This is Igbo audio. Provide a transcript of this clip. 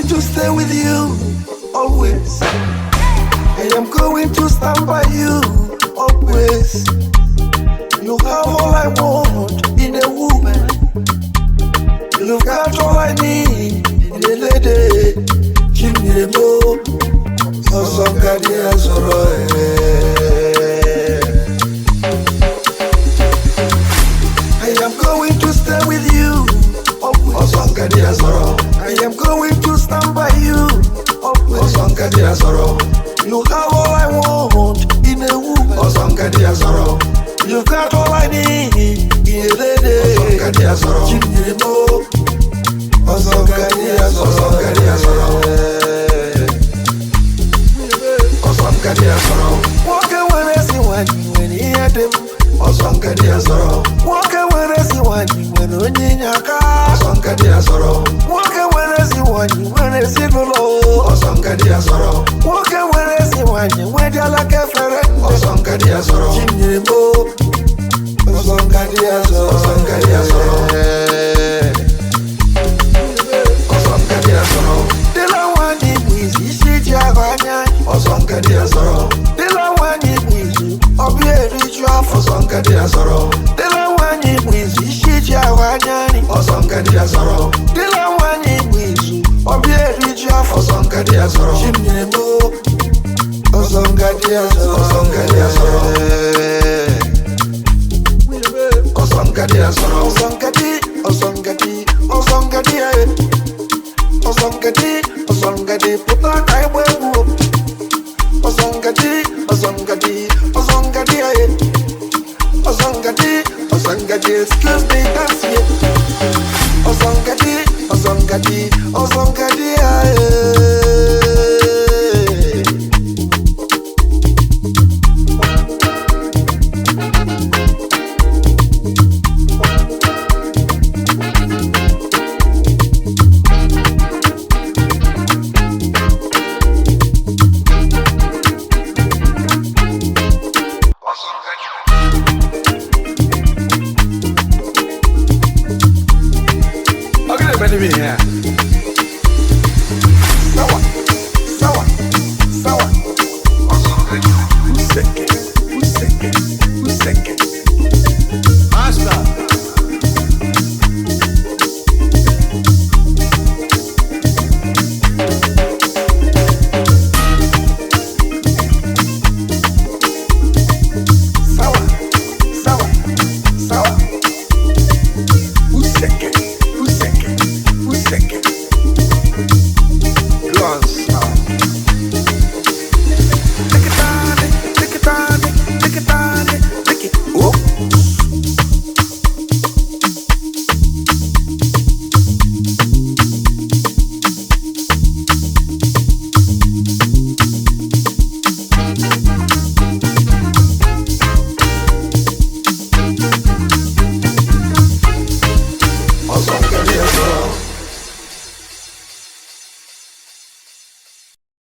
To stay with you always. I am going to stand by you always. You have all I want in a woman. You've got all I need in a lady. Chimney-mo, Ozongadi azoro. I am going to stay with you always. Ozongadi azoro. I am going to stand by you always. Ozongadi azoro. You have all I want in a woman. Ozongadi azoro. You got all I need in a lady. Ozongadi azoro. Chimney-mo, Ozongadi azoro. Ozongadi azoro. Ozongadi azoro. Walk away as you want when you hear them. Ozongadi azoro. Walk away as you want when you need your car. Ozongadi azoro. Walk away as you want when you see the law. Ozongadi azoro. Walk away as you want when you like a friend. Ozongadi azoro. Chimney-mo, Ozongadi azoro. Ozongadi azoro. Ozongadi azoro. Dela wani mwizi shiti aganya. Ozongadi azoro. Dela wani mwizi obi erichwa. Ozongadi azoro. Dela wani mwizi shiti aganya. Ozongadi azoro. Dela wani mwizi obi erichwa. Ozongadi azoro. Chimney-mo, Ozongadi azoro. Ozongadi azoro. Ozongadi azoro. Ozongadi, Ozongadi, Ozongadi, Ozongadi, Ozongadi, puta kaiwewu. Ozongadi, Ozongadi, Ozongadi, Ozongadi, Ozongadi, excuse me, that's it. Ozongadi, Ozongadi, Ozongadi, yeah. Sawa, sawa, sawa. Who's second? Who's second? Who's second?